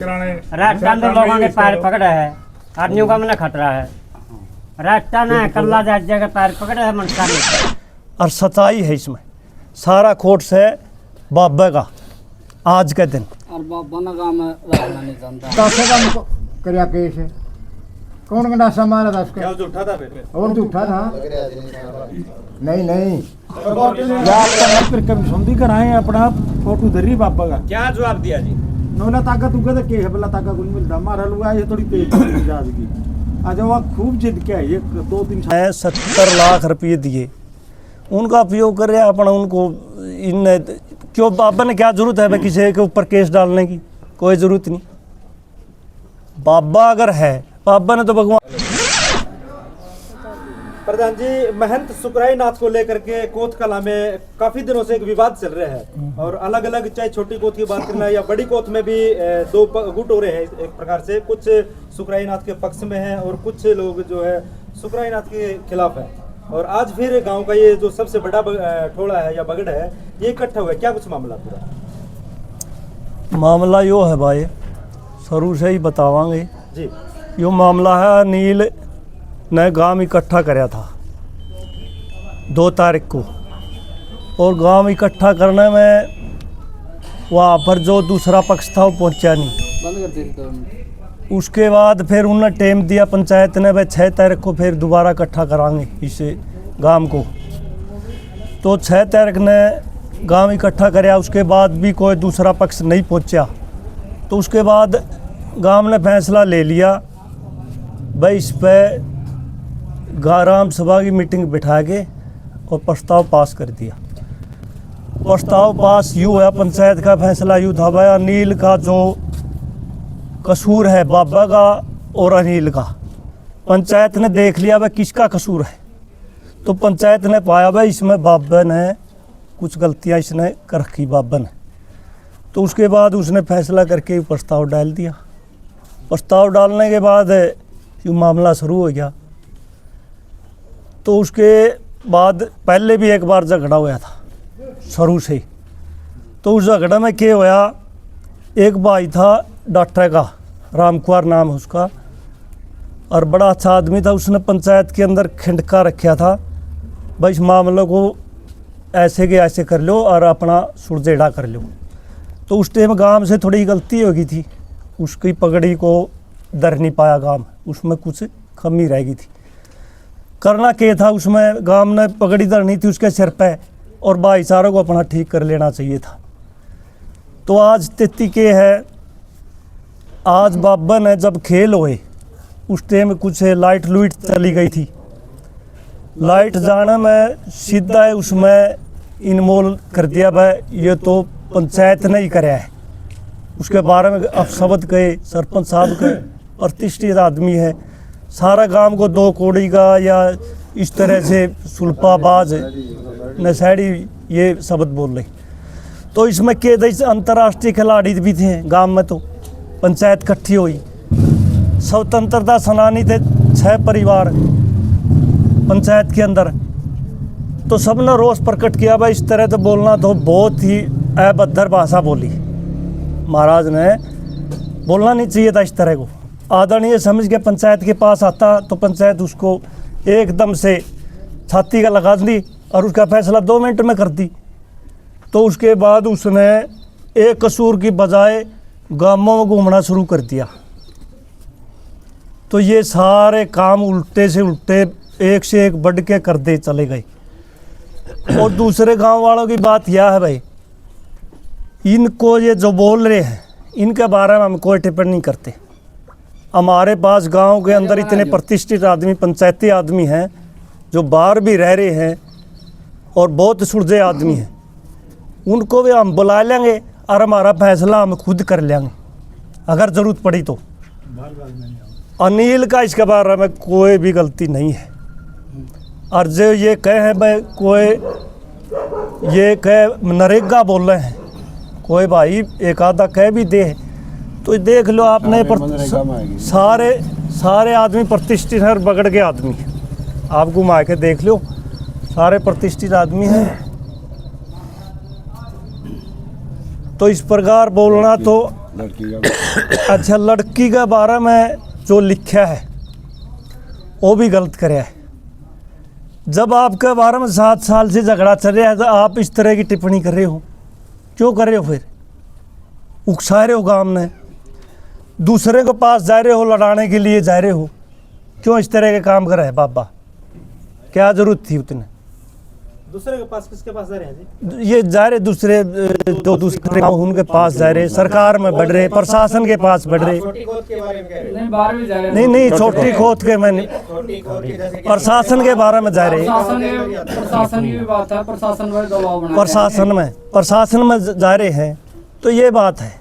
राजस्थान लोगों के पैर पकड़े है, आदमियों का मन खतरा है। राजस्थान है कल्ला राज्य के पैर पकड़े है मनसा ने। और सच्चाई है इसमें, सारा खोट से बाबा का आज के दिन और बाबा ना काम रहना नहीं जानता। कासे का करया केस है, कौन गंडासा मारा था उसका? झूठा था फिर और झूठा था? नहीं नहीं यार फिर कभी सुनती कराए अपना फोटो धरी बाबा का। क्या जवाब दिया जी? नोला ताकत उगे तो के है बला ताकत कुछ मिलता मारा लुआ ये थोड़ी तेज मिजाज की आज वो खूब जिद के है 1 2 3 है 70 लाख रुपये दिए, उनका उपयोग कर रहे अपना उनको इन क्यों बाबा ने क्या जरूरत है भाई किसी के ऊपर केस डालने की? कोई जरूरत नहीं। बाबा अगर है, बाबा ने तो भगवान। प्रधान जी, महंत सुकराई नाथ को लेकर के कोत कला में काफी दिनों से एक विवाद चल रहा है और अलग अलग चाहे छोटी कोत की बात करना या बड़ी कोत में भी दो गुट हो रहे हैं। एक प्रकार से कुछ सुकराई नाथ के पक्ष में हैं और कुछ लोग जो है सुकराई नाथ के खिलाफ हैं। और आज फिर गांव का ये जो सबसे बड़ा ठोड़ा है या बगड़ है ये इकट्ठा हुआ है, क्या कुछ मामला पूरा? मामला यो है भाई, शुरू से ही बतावांगे जी। यो मामला है नील ने गांव इकट्ठा कराया था 2 तारीख को, और गांव इकट्ठा करने में वहाँ पर जो दूसरा पक्ष था वो पहुँचा नहीं। बंद कर दी उसके बाद फिर उन्होंने टाइम दिया पंचायत ने भाई 6 तारीख को फिर दोबारा इकट्ठा कराएंगे इस गांव को। तो 6 तारीख ने गांव इकट्ठा कराया, उसके बाद भी कोई दूसरा पक्ष नहीं पहुंचा। तो उसके बाद गांव ने फैसला ले लिया भाई इस पर ग्राम सभा की मीटिंग बिठा के और प्रस्ताव पास कर दिया। प्रस्ताव पास यूँ हुआ, पंचायत का फैसला यूँ था भाई अनिल का जो कसूर है बाबा का और अनिल का, पंचायत ने देख लिया भाई किसका कसूर है। तो पंचायत ने पाया भाई इसमें बाबा ने कुछ गलतियां इसने कर रखी बाबा ने। तो उसके बाद उसने फैसला करके प्रस्ताव डाल दिया। प्रस्ताव डालने के बाद ये मामला शुरू हो गया। तो उसके बाद पहले भी एक बार झगड़ा हुआ था शुरू से ही। तो उस झगड़े में क्या हुआ, एक भाई था डॉक्टर का, राम कुमार नाम है उसका, और बड़ा अच्छा आदमी था। उसने पंचायत के अंदर खिंडका रखा था भाई इस मामले को ऐसे के ऐसे कर लो और अपना सुलझेड़ा कर लो। तो उस टाइम गांव से थोड़ी गलती हो गई थी, उसकी पगड़ी को दर नहीं पाया गांव, उसमें कुछ कमी रह गई थी। करना क्या था, उसमें गांव ने पगड़ी धरनी थी उसके सिर पे और भाईचारों को अपना ठीक कर लेना चाहिए था। तो आज स्थिति के है, आज बाबा ने जब खेल हुए उस टाइम कुछ लाइट लुइट चली गई थी, लाइट जाने में सीधा है उसमें इनमोल कर दिया भाई ये तो पंचायत ने ही कराया है। उसके बारे में अपशब्द कहे, सरपंच साहब के प्रतिष्ठित आदमी है, सारा गांव को 2 कौड़ी का या इस तरह से सुल्पाबाज नशेड़ी ये शब्द बोल रहे। तो इसमें के अंतर्राष्ट्रीय खिलाड़ी भी थे गांव में। तो पंचायत इकट्ठी हुई, स्वतंत्रता सेनानी थे 6 परिवार पंचायत के अंदर। तो सबने रोष प्रकट किया भाई इस तरह तो बोलना तो बहुत ही अभद्र भाषा बोली। महाराज ने बोलना नहीं चाहिए था इस तरह को। आदरणीय समझ के पंचायत के पास आता तो पंचायत उसको एकदम से छाती का लगा दी और उसका फैसला 2 मिनट में कर दी। तो उसके बाद उसने एक कसूर की बजाय गांवों में घूमना शुरू कर दिया। तो ये सारे काम उल्टे से उल्टे एक से एक बढ़ के करते चले गए। और दूसरे गांव वालों की बात यह है भाई, इनको ये जो बोल रहे हैं इनके बारे में हम कोई टिप्पणी नहीं करते। हमारे पास गांव के अंदर इतने प्रतिष्ठित आदमी, पंचायती आदमी हैं जो बाहर भी रह रहे हैं और बहुत सुलझे आदमी हैं, उनको भी हम बुला लेंगे और हमारा फैसला हम खुद कर लेंगे अगर ज़रूरत पड़ी तो। अनिल का इसके बारे में कोई भी गलती नहीं है। और जो ये कहे भाई कोई ये कहे नरेगा बोल रहे हैं, कोई भाई एक आधा कह भी दे तो देख लो आपने सारे आदमी प्रतिष्ठित हैं और बगड़ के आदमी हैं। आप घुमा के देख लो, सारे प्रतिष्ठित आदमी हैं। तो इस प्रकार बोलना तो लड़की का अच्छा, लड़की के बारे में जो लिखा है वो भी गलत कराया है। जब आपके बारे में 7 साल से झगड़ा चल रहा है तो आप इस तरह की टिप्पणी कर रहे हो, क्यों कर रहे हो? फिर उकसा रहे हो गांव में, दूसरे के पास जा रहे हो, लड़ाने के लिए जा रहे हो, क्यों इस तरह के काम कर रहे हैं? बाबा क्या जरूरत थी उतने? दूसरे के पास किसके पास जा रहे हैं जी? ये जा रहे दूसरे दूसरे गाँव उनके पास जा रहे, सरकार में बढ़ रहे, प्रशासन के पास बढ़ रहे। नहीं बाहर भी जा रहे हैं। नहीं, छोटी खोद के मैंने प्रशासन के बारे में जा रहे, प्रशासन की भी बात है, प्रशासन पर दबाव बना प्रशासन में जा रहे हैं, तो ये बात है।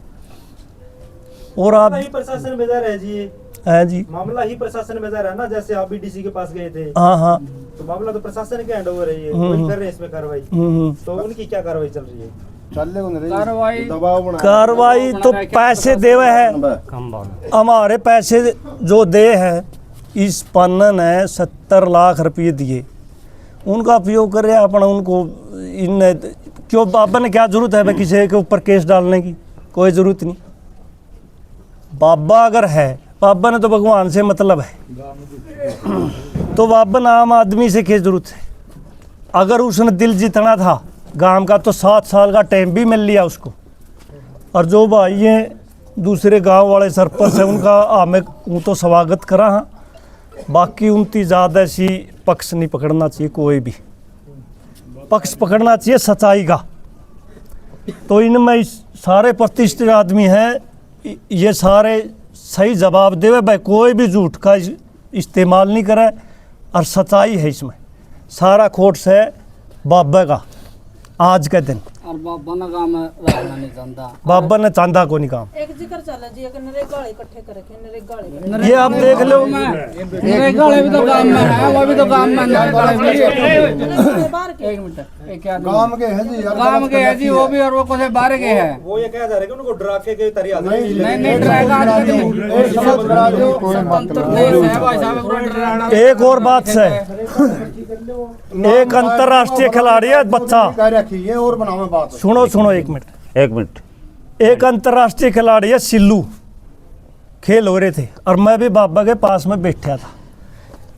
और आप ही प्रशासन में जा रहे हैं जी, है जी, मामला ही प्रशासन में जा रहा है ना। जैसे आप भी डीसी के पास गए थे, हाँ हाँ, तो मामला तो प्रशासन के हैंड ओवर है, ये वही कर रहे हैं इसमें कार्रवाई। तो उनकी क्या कार्रवाई चल रही है? कार्रवाई कार्रवाई तो पैसे देवे है, कम बोलो। हमारे पैसे जो दे हैं, इस पन्न ने 70 लाख रुपये दिए, उनका उपयोग कर रहे हैं अपना। उनको इन क्यों बाबा ने क्या जरूरत है भाई किसी के ऊपर केस डालने की? कोई जरूरत नहीं। बाबा अगर है, बाबा ने तो भगवान से मतलब है, तो बाबा ने आम आदमी से क्या जरूरत है? अगर उसने दिल जीतना था गांव का तो 7 साल का टाइम भी मिल लिया उसको। और जो भाई ये दूसरे गांव वाले सरपंच है उनका हमें तो स्वागत करा। हाँ, बाकी उनकी ज़्यादा ऐसी पक्ष नहीं पकड़ना चाहिए, कोई भी पक्ष पकड़ना चाहिए सच्चाई का। तो इनमें सारे प्रतिष्ठित आदमी हैं, ये सारे सही जवाब देवे भाई, कोई भी झूठ का इस्तेमाल नहीं करे। और सच्चाई है इसमें, सारा खोट से बाबा का आज के दिन। और बाबा ना काम रखना नहीं चाहता, बाबा ने चांदा को नहीं काम। एक जिक्र चला जी, एक नरेगा इकट्ठे कर रखे, नरेगा ये आप देख लो, नरेगा वाले भी तो काम में है, वो भी तो काम में नरेगा भी। बाहर के एक मिनट, एक क्या काम के है जी, काम के है जी, वो भी और वो कुछ बाहर के है। वो ये कहा जा रहा है कि उनको डरा के तैयार नहीं डराएगा आज के स्वतंत्र देश है भाई साहब, पूरा डराना। एक और बात से, एक अंतर्राष्ट्रीय खिलाड़ी है बच्चा, रखिए और बनाओ बात। सुनो एक मिनट। एक अंतर्राष्ट्रीय खिलाड़ी है सिल्लू, खेल हो रहे थे और मैं भी बाबा के पास में बैठा था।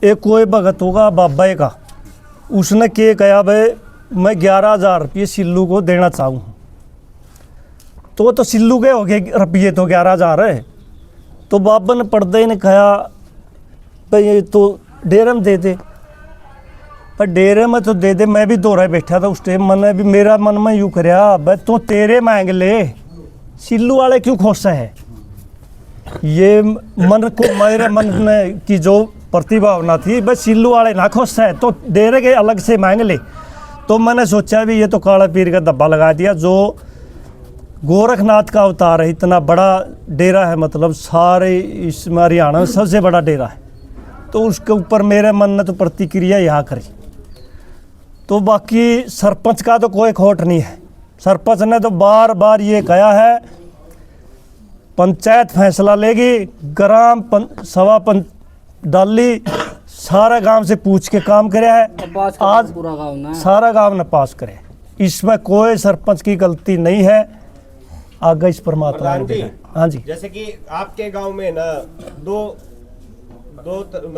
एक कोई भगत होगा बाबा का, उसने क्या कहा भाई मैं 11,000 रुपये सिल्लू को देना चाहूँ। तो सिल्लू के हो गए रुपये तो 11,000 है। तो बाबा ने पर्दे ने कहा भाई ये तो डेरे में दे दे, पर डेरे में तो दे दे। मैं भी दो रहे बैठा था उस टाइम, मैंने भी मेरा मन में यूँ कराया भाई तो तेरे मांग ले, सिल्लू वाले क्यों खोसा है? ये मन को मेरे मन में की जो प्रतिभावना थी भाई सिल्लू वाले ना खोसा है तो डेरे के अलग से मांग ले। तो मैंने सोचा भी ये तो काला पीर का धब्बा लगा दिया। जो गोरखनाथ का अवतार है, इतना बड़ा डेरा है, मतलब सारे इस हरियाणा में सबसे बड़ा डेरा है, तो उसके ऊपर मेरे मन ने तो प्रतिक्रिया यहाँ करी। तो बाकी सरपंच का तो कोई खोट नहीं है। सरपंच ने तो बार बार ये कहा है पंचायत फैसला लेगी, ग्राम सभा डाली, सारा गांव से पूछ के काम कराया है। आज पूरा गाँव ना सारा गांव ने पास करे, इसमें कोई सरपंच की गलती नहीं है। आगे इस परमात्मा ने देखा। हाँ जी, जैसे कि आपके गांव में ना दो मतलब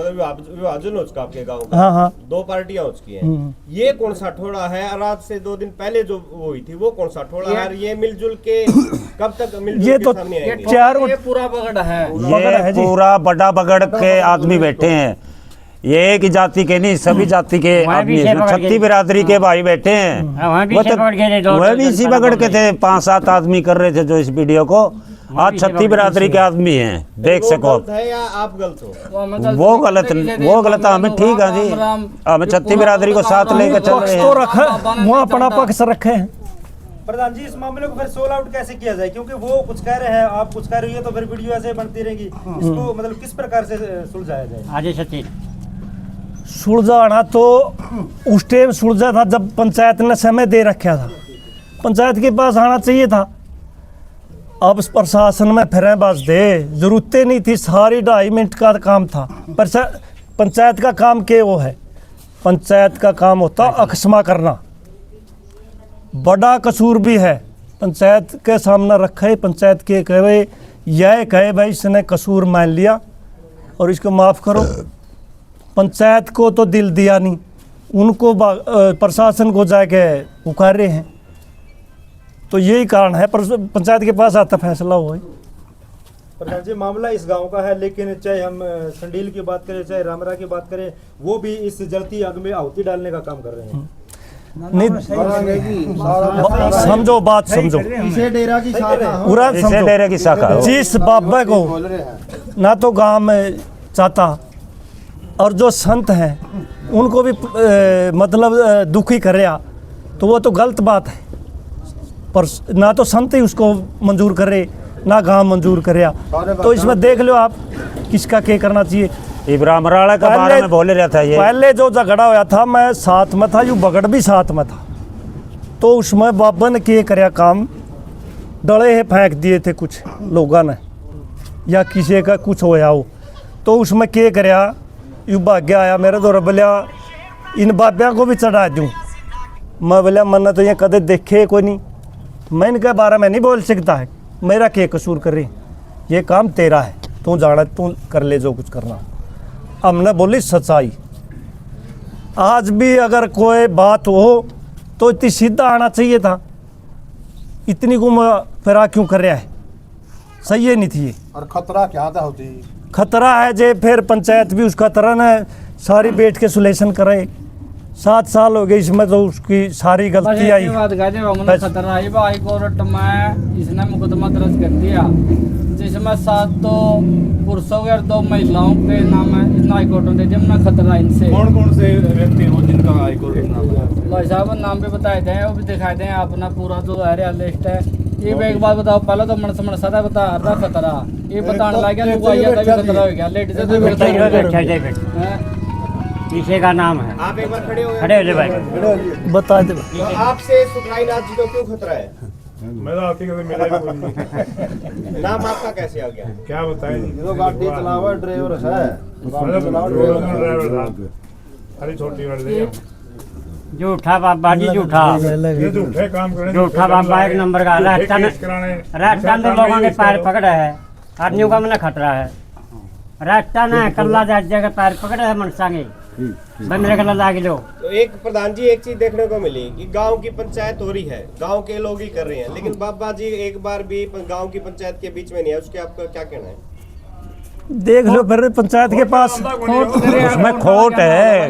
विभाजन हो चुका आपके गांव का। हाँ 2 पार्टियां हो चुकी हैं। ये कौन सा ठोड़ा है? और आज से 2 दिन पहले जो वो हुई थी वो कौन सा ठोड़ा है? और ये मिलजुल के कब तक मिलजुल ये के तो सामने आएंगे? चारों ये पूरा बगड़ है। बगड़ है जी। पूरा बड़ा बगड़ के आदमी बैठे हैं, ये एक ही जाति के नहीं सभी जाति के आदमी हैं। छत्ती बिरादरी के भाई बैठे हैं, वहाँ भी वो से तो पकड़ के थे, दो- वह दो भी जन इसी पर बगड़ के पकड़ थे। 5-7 आदमी कर रहे थे जो इस वीडियो को। आज छत्ती बिरादरी के आदमी हैं, देख वो सको। गलत है या आप गलत हो? वो गलत हमें ठीक है जी, हमें छत्ती बिरादरी को साथ लेकर चल पक्ष रहे तो हैं। रखे, वो अपना पक्ष रखे हैं। प्रधान जी, इस मामले को फिर सोल आउट कैसे किया जाए? क्योंकि वो कुछ कह रहे हैं, आप कुछ कह रही है, तो फिर वीडियो ऐसे बनती रहेगी। इसको मतलब किस प्रकार से सुलझाया जाए? आजे सचिन सुलझाना तो उस टाइम सुलझा था जब पंचायत ने समय दे रखा था, पंचायत के पास आना चाहिए था। अब प्रशासन में फिर बस दे जरूरत नहीं थी, सारी 2.5 मिनट का काम था। पंचायत का काम क्या वो है? पंचायत का काम होता अक्षमा करना। बड़ा कसूर भी है पंचायत के सामने रखा है, पंचायत के कहे यह कहे भाई इसने कसूर मान लिया और इसको माफ़ करो। पंचायत को तो दिल दिया नहीं, उनको प्रशासन को जाके पुकारे हैं, तो यही कारण है पंचायत के पास आता फैसला हो। प्रधान जी, मामला इस गांव का है, लेकिन चाहे हम संडील की बात करें चाहे रामरा की बात करें, वो भी इस जलती आग में आहुति डालने का काम कर रहे हैं। नहीं समझो बात, समझो इसे डेरा की शाखा पूरा इसे डेरे की शाखा हो। जिस बाबा को ना तो गांव में चाहता और जो संत हैं उनको भी मतलब दुखी करया, तो वो तो गलत बात है। पर ना तो संत ही उसको मंजूर करे ना गांव मंजूर करया, तो इसमें देख लो आप किसका क्या करना चाहिए। इब्राहिम राणा का बारे में बोले रहा था ये। पहले जो झगड़ा हुआ था मैं साथ में था, यू बगड़ भी साथ में था, तो उसमें बाबा ने क्या करया काम, डले है फेंक दिए थे कुछ लोगों ने या किसी का कुछ होया हो, तो उसमें क्या करया, यू भाग्य आया मेरे दौर बोलिया इन बाबिया को भी चढ़ा दूँ। मैं बोलिया मन तो ये कदे देखे कोई नहीं, मैं इनके बारे में नहीं बोल सकता है, मेरा क्या कसूर कर रही, ये काम तेरा है, तू जाना तू कर ले जो कुछ करना। हमने बोली सच्चाई। आज भी अगर कोई बात हो तो इतनी सीधा आना चाहिए था, इतनी गुम फिरा क्यों कर रहा है, सही है नहीं थी ये। और खतरा क्या था होती, खतरा है जे फिर पंचायत भी उसका तरह न सारी बैठ के सुलेशन करे। 7 साल हो गए इसमें, तो उसकी सारी गलती आई। खतरा है हाई कोर्ट में इसने मुकदमा दर्ज कर दिया, जिसमें 7 तो पुरुषों और 2 महिलाओं के नाम है। इतना हाई कोर्ट ने दिया खतरा इनसे। कौन कौन से व्यक्ति हो जिनका हाई कोर्ट में नाम है? भाई साहब नाम भी बताए थे, वो भी दिखाए थे, अपना पूरा जो है लिस्ट है। ये भी एक बात बताओ, पहले तो मन समझ सदा बता रहा खतरा, ये बताने लग गया लोग आया था खतरा हो गया, लेट से पीछे का नाम है। आप एक बार खड़े हो खड़े हो भाई, बता दे। आपसे सुखराई नाथ जी को क्यों खतरा है? मैं तो आपकी कभी मिला ही नहीं। नाम आपका कैसे आ गया? क्या बताएं? जो गाड़ी चलावा ड्राइवर है, अरे छोटी वाली झूठा बाबा जी, झूठा झूठे काम करे, झूठा बाबा 1 नंबर का। राजस्थान तो लोगों के पैर पकड़े है, आदमियों का मैंने खतरा है। राजस्थान है कल्ला जगह पैर पकड़े है मनसांगे बंदरे कल्ला लागे लो। तो एक प्रधान जी एक चीज देखने को मिली कि गांव की पंचायत हो रही है, गांव के लोग ही कर रहे हैं, लेकिन बाबा जी एक बार भी गांव की पंचायत के बीच में नहीं है, उसके आपका क्या कहना है? देख लो फिर पंचायत के पास उसमें खोट है,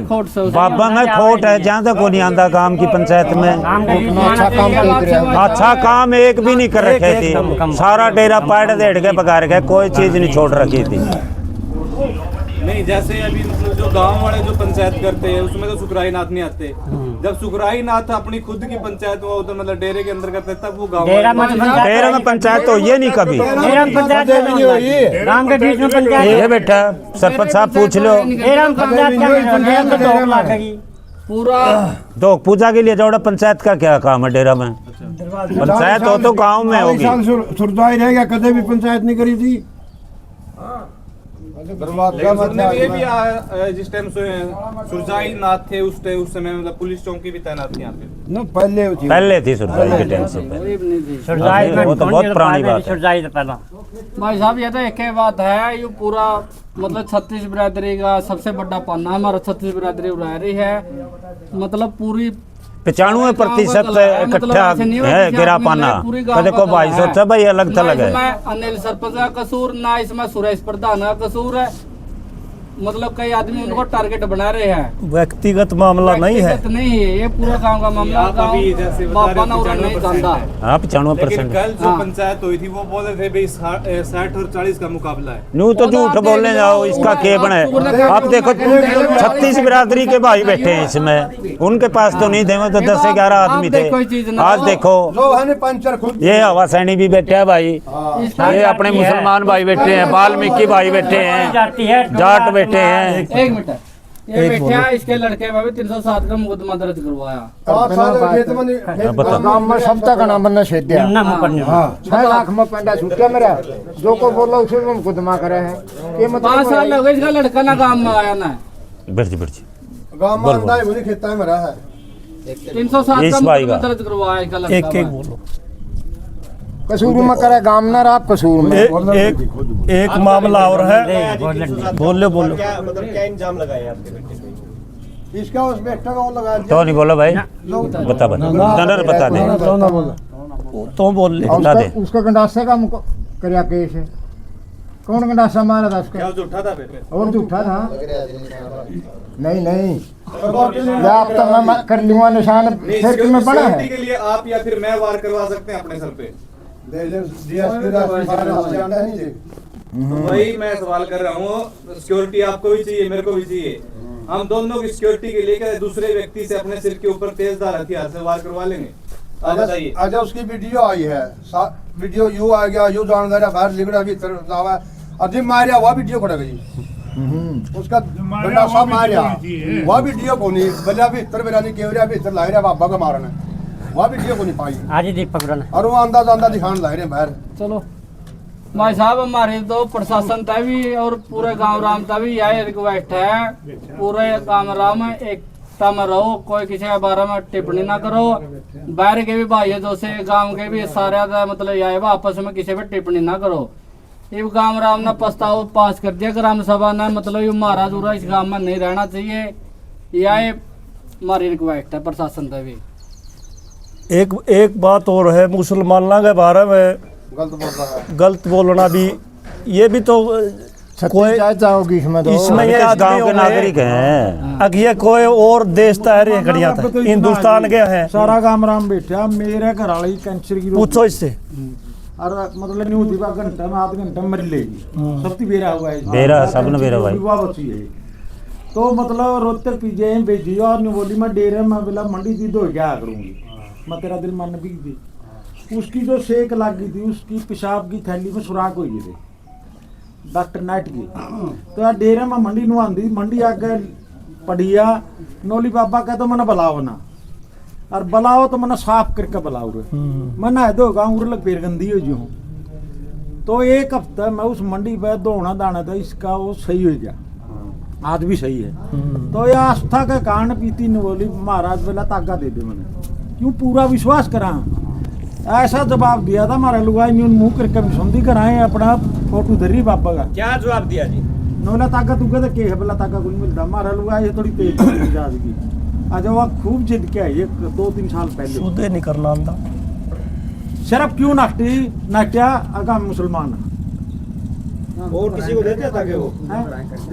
बाबा में खोट है, जहाँ तक को नहीं आंदा काम की पंचायत में। अच्छा काम एक भी नहीं कर रखे थी, सारा डेरा पाड़ देड़ के पका रखे, कोई चीज नहीं छोड़ रखी थी। नहीं, जैसे अभी मतलब जो गांव वाले जो पंचायत करते हैं उसमें तो सुखराई नाथ नहीं आते। जब सुखराई नाथ अपनी खुद की पंचायत वो उधर मतलब डेरे के अंदर करते तब वो गांव डेरा में पंचायत तो ये नहीं कभी डेरा में पंचायत गांव के बीच में पंचायत ये बेटा सरपंच साहब पूछ लो। डेरा में पंचायत पूरा तो पूजा के लिए जोड़ा पंचायत का क्या काम है डेरा में? पंचायत हो तो गांव में होगी। सुरदाई रहेगा, कदे भी पंचायत नहीं करी थी। ये भी जिस टाइम सुरजाई नाथ थे उस समय मतलब पुलिस चौकी भी तैनात थी यहाँ पे। पहले थी सुरजाई के टाइम से, वो तो बहुत पुरानी बात है। पहला भाई साहब ये तो एक ही बात है, ये पूरा मतलब 36 बिरादरी का सबसे बड़ा पन्ना हमारा 36 बिरादरी रह रही है, मतलब पूरी 95% इकट्ठा है गिरा पाना। देखो भाई सोचा भाई अलग थलग है। अनिल सरपंच का कसूर ना इसमें सुरेश प्रधान का कसूर है, मतलब कई आदमी उनको टारगेट बना रहे हैं। व्यक्तिगत मामला नहीं है, नहीं है ये पूरा गांव का मामला। बाबा ना नहीं जानता। हाँ 95%। कल जो पंचायत हुई थी वो बोल रहे थे भाई 60 और 40 का मुकाबला है। न्यू तो झूठ बोलने जाओ, इसका के बना है। अब देखो 36 बिरादरी के भाई बैठे हैं इसमें, उनके पास तो नहीं थे, वो तो 10-11 आदमी थे। आज देखो ये हवा सैनी भी बैठे हैं भाई, ये अपने मुसलमान भाई बैठे हैं, वाल्मीकि भाई बैठे हैं, जाट बैठे हैं। एक मिनट ये बैठा इसके लड़के में 307 का मुकदमा दर्ज करवाया। गांव में समता का नाम बनना छेद दिया। 6 लाख में पंडा छूट गया मेरा, जो को बोला उसे में मुकदमा करे हैं। ये मतलब 5 साल हो गए इसका लड़का ना गांव में आया ना। बिरजी गांव में अंडा है, मुझे खेता में रहा है। 307 का मुकदमा दर्ज करवाया इसका लड़का। एक बोलो कसूर में करे गाम ना आप कसूर में एक मामला और है। बोलो बोलो। क्या मतलब क्या इंजाम लगाए आपके बेटे पे? इसका उस बेटा का लगा तो नहीं बोलो भाई, बता बता दे तो बोल ले। बता दे। उसका गंडासा का करया केस है। कौन गंडासा मारा था उसका? क्या झूठा था पेपर? और झूठा था? नहीं या अब तो मैं कर लूंगा निशान फिर में पड़ा है के लिए आप या फिर मैं वार करवा सकते हैं अपने सर पे। वही मैं सवाल कर रहा हूँ, सिक्योरिटी आपको भी चाहिए, मेरे को भी चाहिए। हम दोनों की सिक्योरिटी के लिए क्या दूसरे व्यक्ति से अपने सिर के ऊपर तेजधार हथियार से वार करवा लेंगे? आप बताइए। अच्छा उसकी वीडियो आई है, वीडियो यू आ गया, यू जान गया बाहर लिगड़ा भी तरह अभी मारिया वह वीडियो खड़ा गई उसका बंदा सब मारिया वह वीडियो को नहीं बल्ला भी इतर बेरा नहीं केवरिया भी इतर लायरा बाबा का मारना वह वीडियो को नहीं पाई आज ही देख पकड़ना और वो अंदाज दिखाने ला रहे बाहर। चलो भाई साहब, हमारे तो प्रशासन था भी और पूरे गांव राम था भी यही रिक्वेस्ट है, पूरे गांव राम एकता में रहो, कोई किसी के बारे में टिप्पणी ना करो। बाहर के भी भाई जो से गांव के भी सारे मतलब यही आपस में किसी पे टिप्पणी ना करो। ये गांव राम ने प्रस्ताव पास कर दिया ग्राम सभा ने, मतलब ये महाराज उरा इस गांव में नहीं रहना चाहिए। यह हमारी रिक्वेस्ट है प्रशासन से भी। एक बात और है, मुसलमानों के बारे में गलत बोलना भी, ये भी तो कोई होगी इसमें इसमें ये गांव के नागरिक हैं। अब ये कोई और देश तैयारी करिया था, हिंदुस्तान के हैं। सारा गांव राम बैठा, मेरे घर वाली कैंसर की पूछो इससे। और मतलब नहीं होती घंटा में आध घंटा मर लेगी, सबकी बेरा हुआ है, बेरा सबने बेरा भाई बची है। तो मतलब रोते पीजे भेजी और निवोली में डेरे में बिला मंडी दी दो क्या करूंगी मैं, तेरा दिल मन भी दी। उसकी जो सेक लगी थी, उसकी पेशाब की थैली में सुराख हुई थी डॉक्टर नाइट की। तो यार डेरे में मंडी नुआंदी, मंडी आके पढ़िया नोली बाबा कह तो मैंने बुलाओ ना, और बुलाओ तो मैंने साफ करके बुलाओ रे मैं नहा दो गाँव लग पेड़ गंदी हो जो। तो एक हफ्ता मैं उस मंडी पे दौड़ना दाना था, इसका वो सही हो गया, आज भी सही है। तो ये आस्था के कारण पीती बोली महाराज बेला ताका दे दे मैंने, क्यों पूरा विश्वास करा। ऐसा जवाब दिया था हमारा लुगाई मुंह करके समझी कराए अपना फोटो धरी बाबा का। क्या जवाब दिया जी? नोला ताका तू कहते के है बेला ताका कुछ मिलता, हमारा लुगाई थोड़ी तेज मिजाज की। आज वो खूब जिद के आई 2-3 साल पहले, सुधे नहीं करना आंदा शराब क्यों नाट्या अगा मुसलमान और किसी को देते हैं ताकि वो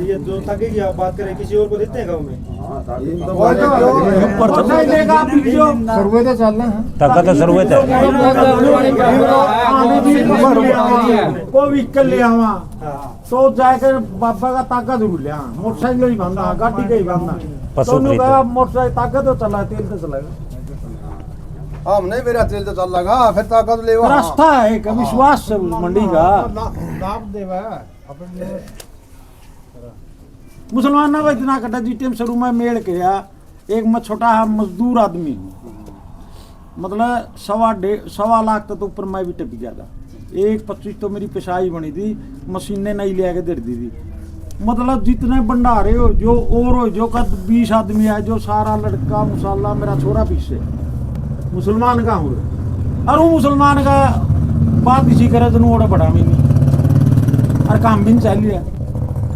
ये जो ताकि की आप बात करें किसी और को देते हैं गांव में? सर्वे तो चल रहे हैं, ताकत तो जरूरत है। को व्हीकल ले आवा तो जाकर बाबा का ताकत जरूर ले, मोटरसाइकिल ही बांधा, गाड़ी का ही बांधा। तो मोटरसाइकिल ताकत तो चला, तेल तो चलाएगा हम नहीं मेरा तेल तो चल लगा फिर ताकत ले रास्ता है एक विश्वास से मंडी का। मुसलमान ना इतना कटा जीटीएम शुरू में मेल किया, एक मैं छोटा मजदूर आदमी हूँ, मतलब 1.25 लाख तक तो ऊपर मैं भी टप गया था। 1.25 तो मेरी पेशाई बनी थी, मशीनें नहीं ले आके दे दी थी। मतलब जितने भंडारे हो जो और हो जो कद 20 आदमी है, जो सारा लड़का मुसल्ला मेरा छोरा पीछे मुसलमान का हूँ, और वो मुसलमान का बात इसी करे तो और बड़ा भी नहीं, और काम भी नहीं चल रहा।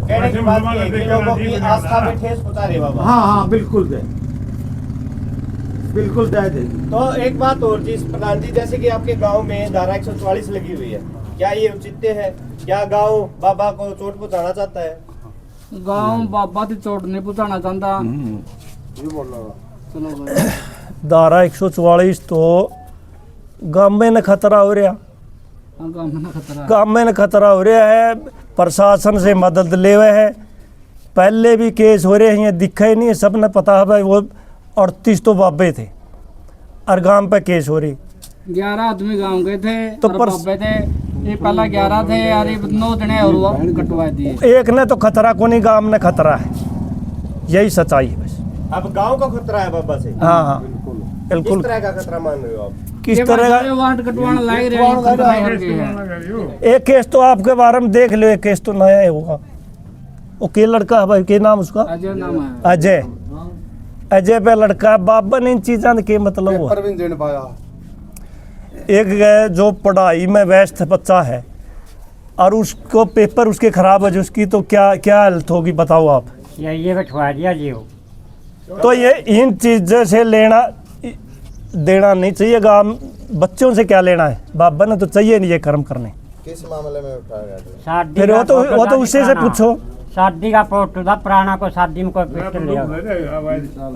कहने की बात ये है कि लोगों की आस्था में ठेस पहुंचा रहे बाबा। हाँ बिल्कुल दे, बिल्कुल दे दे। तो एक बात और जी प्रधान जी, जैसे कि आपके गांव में धारा 144 लगी हुई है, क्या ये उचित है? क्या गांव बाबा को चोट पहुंचाना चाहता है? गांव बाबा की चोट नहीं पहुंचाना चाहता। चलो भाई, धारा 144 तो गांव में न खतरा हो रहा, गांव में न खतरा हो रहा है। प्रशासन से मदद ले हुए है, पहले भी केस हो रहे हैं, दिखा ही नहीं है, सबने पता है भाई। वो 38 तो बाबे थे और गांव पे केस हो रही। 11 आदमी गांव के थे तो और बाबे थे, ये पहला 11 थे यार, 9 जने और वो कटवा दिए। एक ने तो खतरा को नहीं, गांव में खतरा है, यही सच्चाई है बस। अब गांव का खतरा है बाबा से? हाँ बिल्कुल। किस तरह का खतरा मान रहे हो आप? किस तरह का वाट कटवाना लाग रहे। एक केस तो आपके बारे में देख लो, एक केस तो नया है होगा। वो के लड़का है भाई, के नाम उसका? अजय नाम है। अजय पे लड़का बाबा ने इन चीज़ों के मतलब पेपर भी नहीं दे पाया। एक है जो पढ़ाई में व्यस्त बच्चा है और उसको पेपर उसके खराब है, उसकी तो क्या क्या हालत होगी बताओ आप। ये बैठवा दिया जी हो। तो ये इन चीज़ों से लेना देना नहीं चाहिए। गाँव बच्चों से क्या लेना है, बाबा ने तो चाहिए नहीं ये कर्म करने। किस मामले में उठाया गया? शादी फिर का वो तो उससे से पूछो। शादी का फोटो था पुराना, को शादी में कोई पिस्टल लिया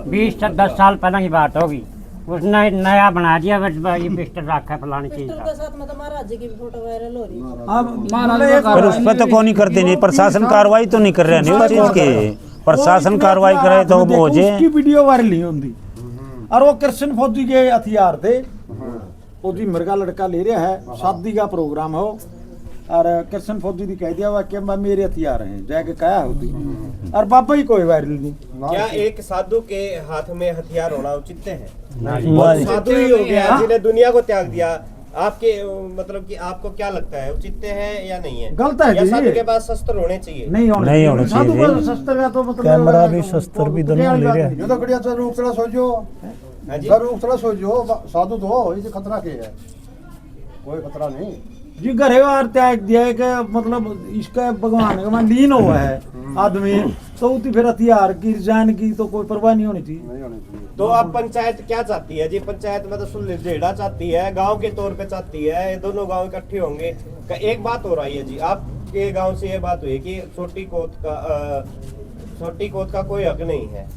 20-10 साल पहले की बात होगी, उसने नया बना दिया, ये पिस्टल रखा है फलानी चीज पिस्टल का। के साथ मतलब महाराज जी की भी फोटो वायरल हो रही है। पर उस पर तो कौन नहीं करते, नहीं प्रशासन कार्रवाई तो नहीं कर रहे नहीं उस चीज की। प्रशासन कार्रवाई करे तो वो हो जाए। उसकी वीडियो वायरल नहीं होती। और वो कृष्ण फौजी के हथियार थे, फौजी मरगा लड़का ले रहा है, शादी का प्रोग्राम हो और कृष्ण फौजी ने कह दिया हुआ कि मेरे हथियार हैं, जाके कहा होती और बाबा ही कोई वायरल नहीं। क्या एक साधु के हाथ में हथियार होना उचित है? नहीं। साधु ही हो गया जिन्हें दुनिया को त्याग दिया। आपके मतलब कि आपको क्या लगता है, उचित है या नहीं है? गलत है या जी। साधु के पास शस्त्र होने चाहिए? नहीं होने चाहिए। साधु को शस्त्र का तो मतलब कैमरा भी शस्त्र भी दोनों ले रहे हैं। ये तो बढ़िया सर रूप थोड़ा सोचो, हाँ जी। सर रूप थोड़ा सोचो, साधु तो हो, ये खतरा के है, कोई खतरा नहीं। जी घरे और त्याग दिया है कि मतलब इसका भगवान का लीन हुआ है आदमी, तो उती फिर हथियार की जान की तो कोई परवाह नहीं होनी चाहिए। तो अब पंचायत क्या चाहती है जी? पंचायत मतलब सुलझेड़ा चाहती है, गांव के तौर पे चाहती है, ये दोनों गांव इकट्ठे होंगे। एक बात हो रही है जी, आपके गांव से ये बात हुई कि छोटी कोत का कोई हक नहीं है।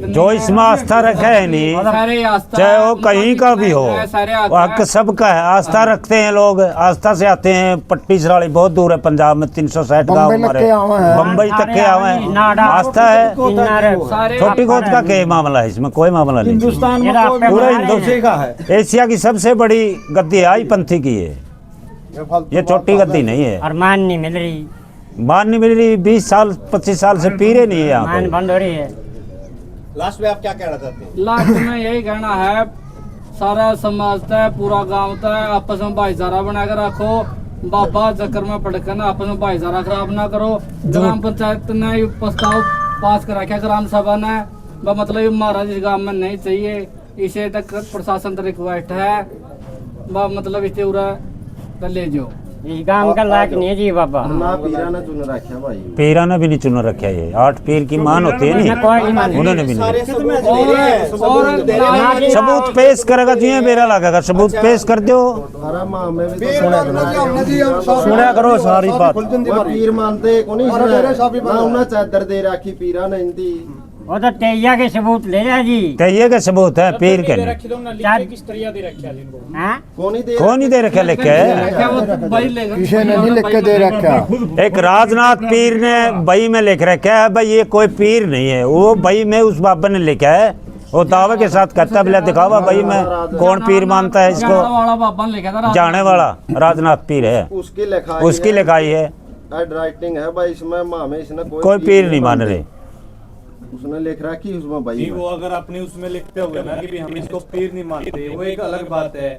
जो इसमें आस्था रखा है नहीं, चाहे वो कहीं का भी हो, वो हक सबका है। आस्था रखते हैं लोग, आस्था से आते हैं। पट्टी सराड़ी बहुत दूर है, पंजाब में 360 गाँव हमारे, बम्बई तक के आवे हैं। आस्था है। छोटी गोद का क्या मामला है, इसमें कोई मामला नहीं। हिंदुस्तान में पूरा हिंदुस्तान का है, एशिया की सबसे बड़ी गद्दी आई पंथी की है, ये छोटी गद्दी नहीं है। और मान नहीं मिल रही, मान नहीं मिल रही। 20 साल 25 साल से पी रहे नहीं है यहाँ मान पे। बंद हो रही है। लास्ट में आप क्या कहना चाहते हैं? लास्ट में यही कहना है, सारा समाज है, पूरा गांव है, आपस में भाईचारा बनाकर रखो। बाबा चक्कर में पड़कर ना आपस में भाईचारा खराब ना करो। ग्राम पंचायत ने ये प्रस्ताव पास करा क्या, ग्राम सभा ने मतलब महाराज इस गाँव में नहीं चाहिए, इसे तक प्रशासन तक रिक्वेस्ट है, मतलब इसे पूरा ले जाओ। इस गांव का लायक नहीं है जी बाबा। पीरा ने भी नहीं चुन रखा है। 8 पीर की मान होती है नहीं, उन्होंने भी नहीं। सबूत पेश करेगा जी, मेरा लगेगा सबूत पेश कर दो। सुना करो सारी बात। पीर मानते को नहीं, ना चादर दे राखी पीरा ने हिंदी। वो तो तेया के सबूत ले जा जी। तेये के सबूत है, पीर के नहीं। हाँ? कौन नहीं दे रखे लिखे है? किसी ने नहीं लिख के दे रखा। एक राजनाथ पीर ने बई में लिख रखा है, भाई ये कोई पीर नहीं है। वो बई में उस बाबा ने लिखा है, वो दावे के साथ कहता है, दिखावा भाई में कौन पीर मानता है इसको। जाने वाला राजनाथ पीर है, उसकी लिखाई है। राइटिंग है भाई इसमें, माँ में इसने कोई पीर नहीं मान रहे। उसने लिख रखी उसमें भाई। वो अगर अपने उसमें लिखते हुए ना कि हम इसको पीर नहीं मानते, वो एक अलग बात है।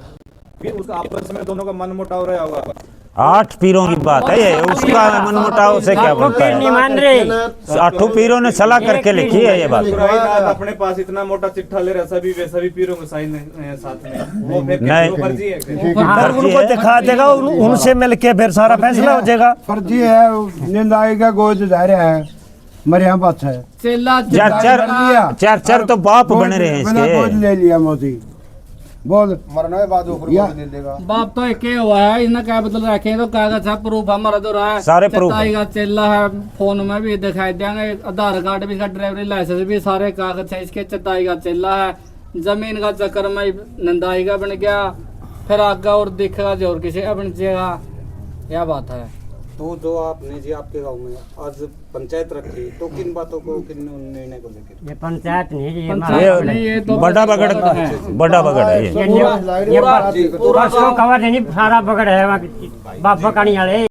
फिर उसका आपस में दोनों का मन मुटाव रहा होगा। 8 पीरों की बात है ये, उसका मन मुटाव से क्या बनता है? नहीं मान रहे। 8 पीरों ने सलाह करके लिखी है ये बात। अपने पास इतना मोटा चिट्ठा ले रहा, सभी पीरों को साइन साथ में, वो नहीं। फर्जी है। फिर उनको दिखा देगा, उनसे मिल के फिर सारा फैसला हो जाएगा। फर्जी है, नींद आएगा गोद जा रहा है, मरिया बात है। चार तो बाप बने रहे हैं इसके। ले लिया मोदी, बोल मरना है बाद ले लेगा। बाप तो एक हुआ है, इसने क्या बदल रखे तो कागज है, प्रूफ हमारा तो रहा है, सारे प्रूफ का चेला है, फोन में भी दिखाई देंगे, आधार कार्ड भी, ड्राइवरी लाइसेंस भी, सारे कागज है इसके। चटाई का चेला है, जमीन का चक्कर में नंदाई का बन गया, फिर आगा और दिखेगा जो और किसी का बन जाएगा। यह बात है। तो जो आपने जी आपके गांव में आज पंचायत रखी, तो किन बातों को, किन निर्णय को लेकर? ये पंचायत नहीं जी, ये तो बड़ा बगड़ है ये पूरा कवर नहीं, सारा बगड़ है बाबा कहानी वाले।